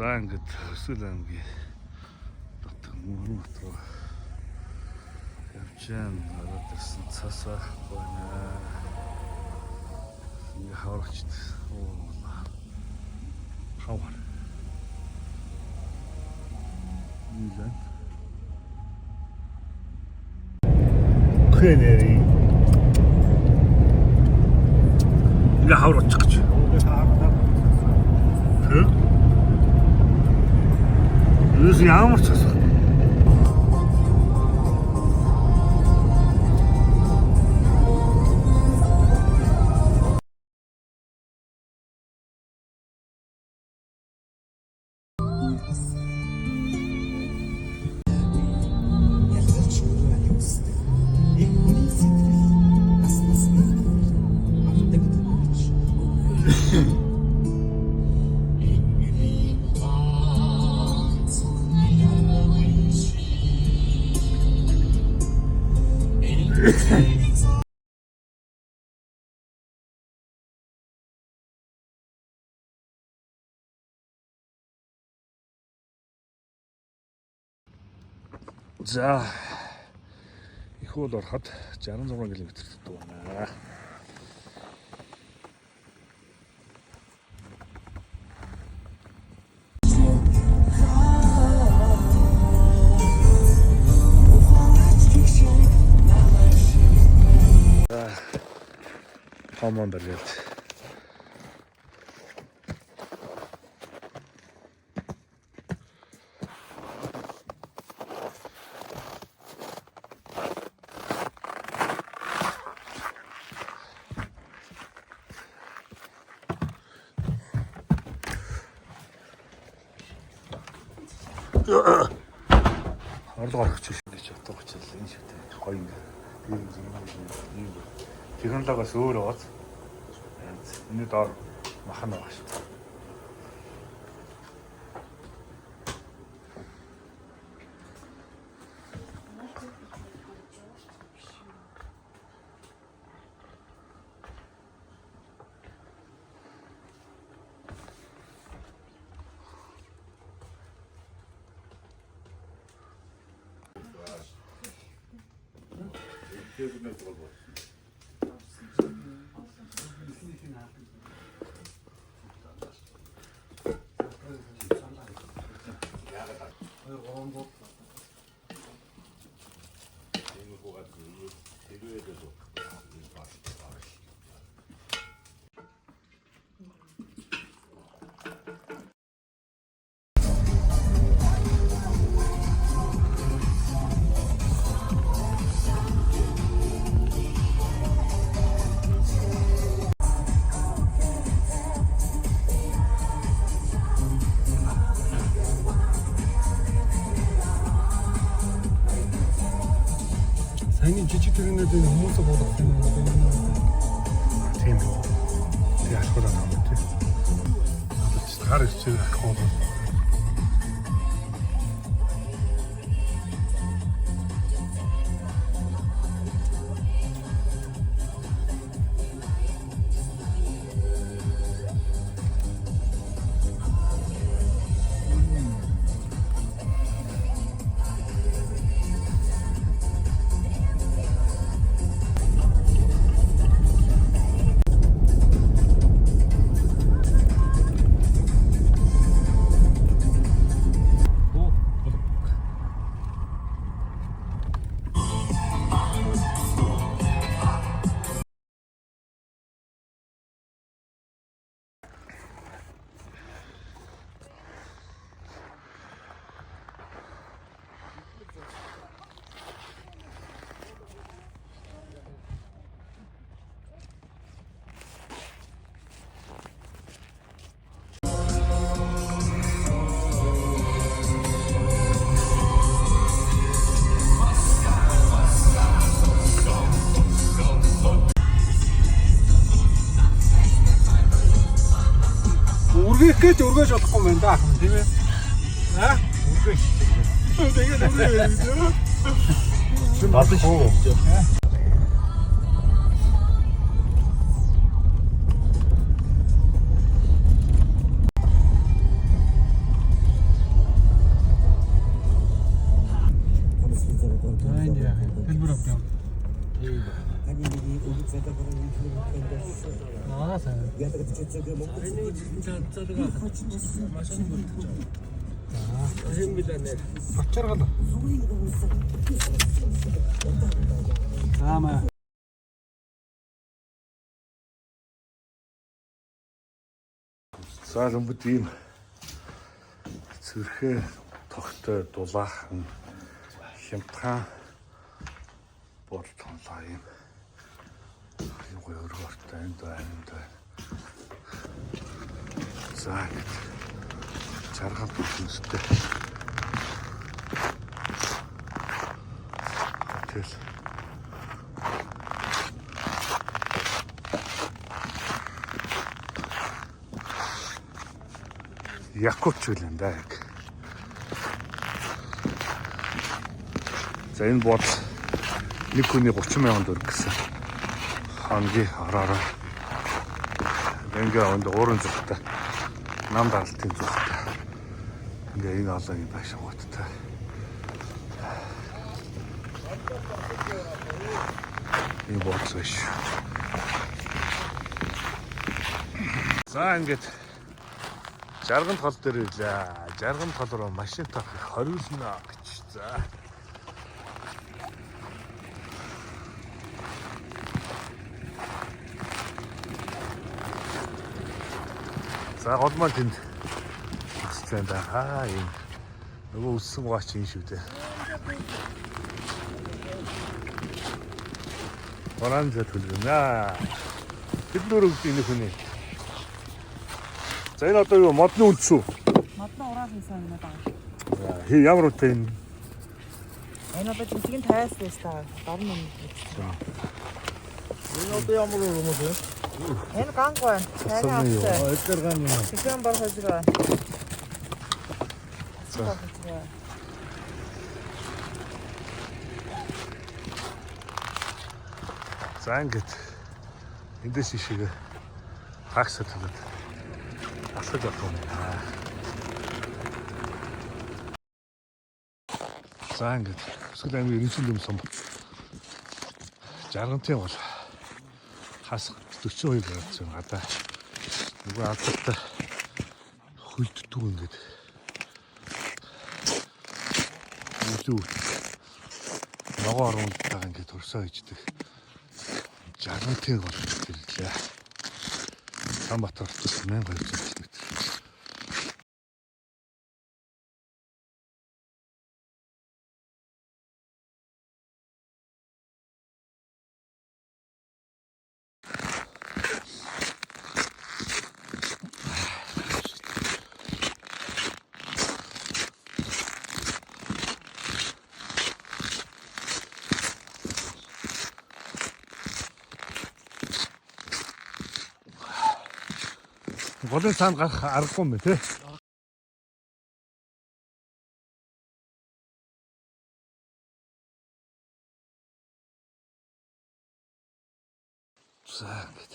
За ингээд Өсгөл аймгийн дотор мөн руу явж байгаа гэсэн цасаа байна. Ингээ хаврагч. Хавар. Милан. Хэнэри. Ингээ хаврагч гэж. Юус ямар ч асуу. За их бол ороход 66 км дууна. Хамаандар гээд орлого орох чинь гэж бодож байгаа энэ шүтээ гоё юм. Технологиос өөр бод. Энэ доор махан байгаа шүү. Саяны жижиг төрөнүүд энэ хүмүүсээ бодох юм байна. Тийм. Тэг ашгуулаад байгаа юм тийм. Надад гар ирчээ ахгүй бол. Үргэлж өргөж болохгүй юм да ахын тийм ээ. Аа? Үргэлж. Тэгээд үргэлж. Бат шүү. Аа сайн. Очиргал. Заамаа. За lumбud ийм зүрхээ тогтой дулаахан хямдхан болж тонлоо юм. Юу өргөртэй энэ байна. За чаргал бүстэй. Тэгэл Якутч үлэн да яг. За энэ бод нэг хүний 30,000 төгрөг гэсэн. Хамгийн хараараа. Ингээ онд уурын зүгтээ. Нам даалтын зүгтээ. Ингээ энэ олон юм байшин готтой. Энэ бод биш. За ингээд жарган тол дээр ирлээ. Жарган тол руу машин тавих хориулна гэж. За. За голмоо тэнд өссөн да. Ийм нөгөө өссөн гооч юм шүү дээ. Оранжа төлгөнаа. Тэднэр өгд энэ хүний. За энэ одоо юу модны үндэс үү? Модны ураад хийсэн юм байна. За ямар үтэй энэ? Энэ одоо жинхэнэ тайс байж таа. Дорн юм. Энэ одоо ямар юм бэ? Энэ ганг байна. Тайгаа авсан. Эдгээр ган юм. Тэгэн бар хожроо. За. За ингээд эндээс ишигээ таксад төлөд асаж авах юм байна. За ингээд өсгөл аймгийн эренчил юм сон. Жаргантын бол хас 42 градус гадаа. Нөгөө алдартай хөлддөг ингээд. Үлээ. Ногоо оруулалтаа ингээд өрсөө хийдэг. Жаргантыг бол ирлээ. Самбатар 1200 км. Голын цаанд гарах аргагүй юм тий. За ингээд.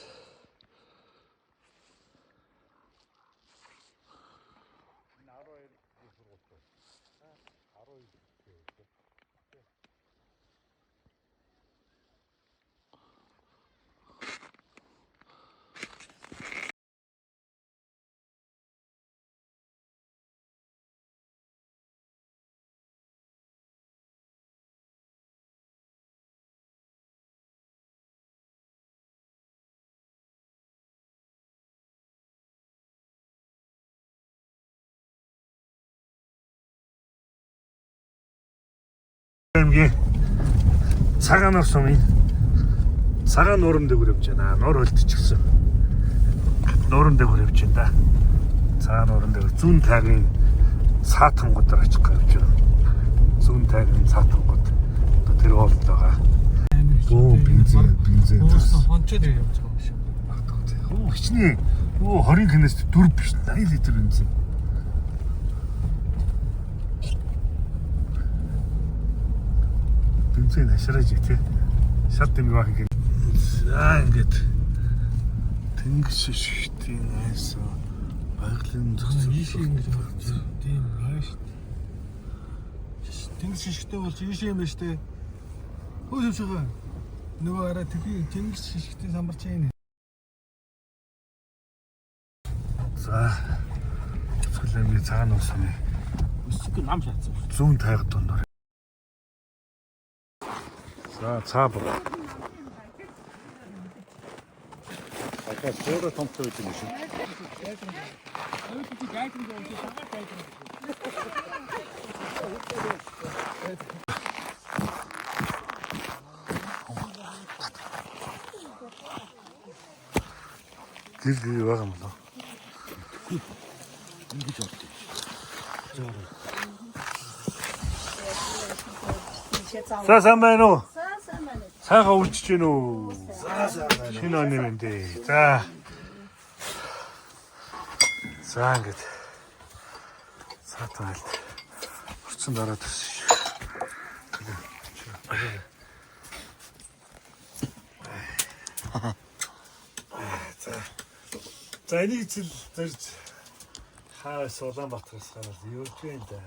Аймгийн цагаан ор сумын цагаан нууран дээгүүр явж байна. Нуур хөлтчихсэн. Нууран дээгүүр явж байна да. Цагаан нууран дээгүүр зүүн тайгийн саатангуудаар очих гэж байна. Зүүн тайгийн саатангууд одоо тэр хоолд байгаа. Оо бензин Хончод явж байгаа юм шиг. Оо хичнээн. Оо 20 км-с 4 биш 80 литр бензин. Бензин хашираж тий. Шал дэмий баг гин. За ингээд тэнгис шишгтийн айс байгалийн зохицол ийшээ ингэж байна. Тийм ааш. Тэнгис шишгтэй болж ийшээ юм байна штэ. Хөөс явж байгаа. Нөгөө арай тэдний жингс шишгтийн самбарч юм. За. Цэглэмгийн цагаан усны Өсөг нам шаацсан. зүүн тайгад дондор. За цаа бүр. 아까 소라 통도 있는 시. 길이 와가면 너. 이게 좋대. За сайн байна уу? Сайхан үлчиж гэнэ үү? Шинэ оны минь дээ. За. За ингэж. Саатан хэлт. Орчин дараад ирсэн шүү. За энийг зэл зэрж хаас Улаанбаатараас гараад юу ч юм да.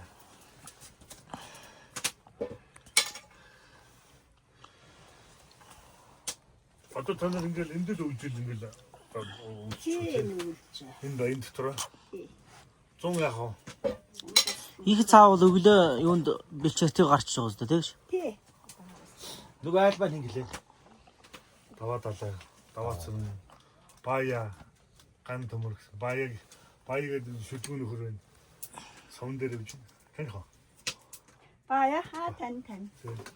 Одоо та нар ингээл энд л үйлжил ингээл энэ энэ дотор 100 яах вэ? Их цаавал өглөө юунд бэлчээтэй гарч байгаа зү тэгш. Тий. 누가 할 뻔 hingelээ. Даваа далаа. Даваацсан бая ган төмөр гэсэн. Баягээд шүдгүүн нөхөр байна. Савн дээр явж тань хаа. Бая ха тань.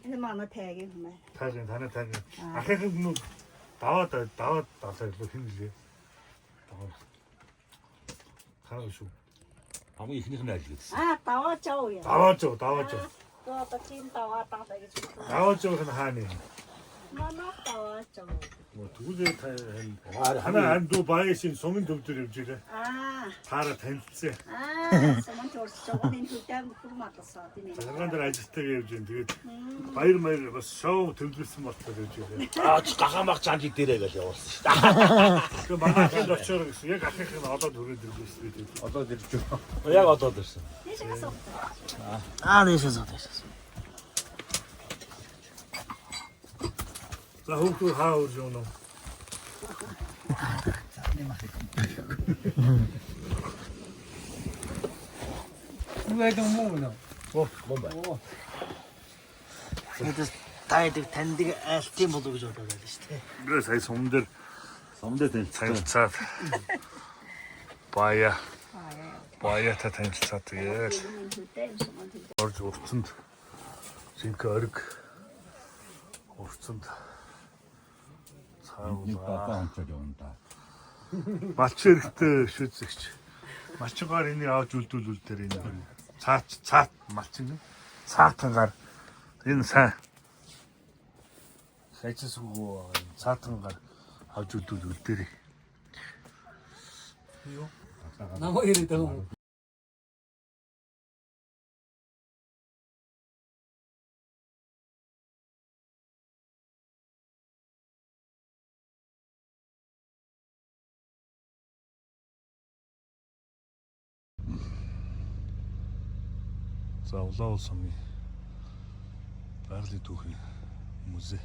Энэ манай тайгийн юм байна. Тайгын танаа тайгын. Ахын нүг даваа далаа илүү хингэлээ. Даваа. Хаа шүү. 아무 ихнийх нь аль гэсэн. Даваа жоо яа. Даваа жоо. Одоо тийм даваа гэж байна. Даваа жоох нь хааны. Манай даваа жоо. Түлээ танаа анду баясын сумын төвдөр явж ирээ. Таараа танилцсан. Сумын төвдөр жооны төвдөр хүрмадласаа тийм ээ. Цагаан дээр ажилтдаг явж ин тэгээд баяр бас шоу төвлөрсөн болтол явж ирээ. гахамах жанжи дээрээ гэж явуулсан шүү дээ. Тэгээ манай ахын очоор гэсэн яг ахынх нь одоо төрөөд ирлээ тэгээд. Одоо дэрж байна. Яг одоо дэрсэн. Тийшээс Нээшээс. За хүүхдүүд хаа үрж юм уу? Нүгэд мөн үү? Тэгээд тайдаг таньдаг айлтын болов гэж бодоод байл шүү дээ. Гээ сая сумн дээр Сомдэ танилцаад баяа та танилцаад тэгээд орж урцанд зинхэ ориг урцанд цааваа онцоо явна. малч хэрэгтэй шүзэгч малчгаар энийг авч үлдүүлүүл дээр энэ цаат малчин цаатангаар энэ сайн хайчсгүй цаатангаар авч үлдүүлүүл дээр Намаа ирээд байгаа. За улаан улс сумын байгалийн түүхийн музей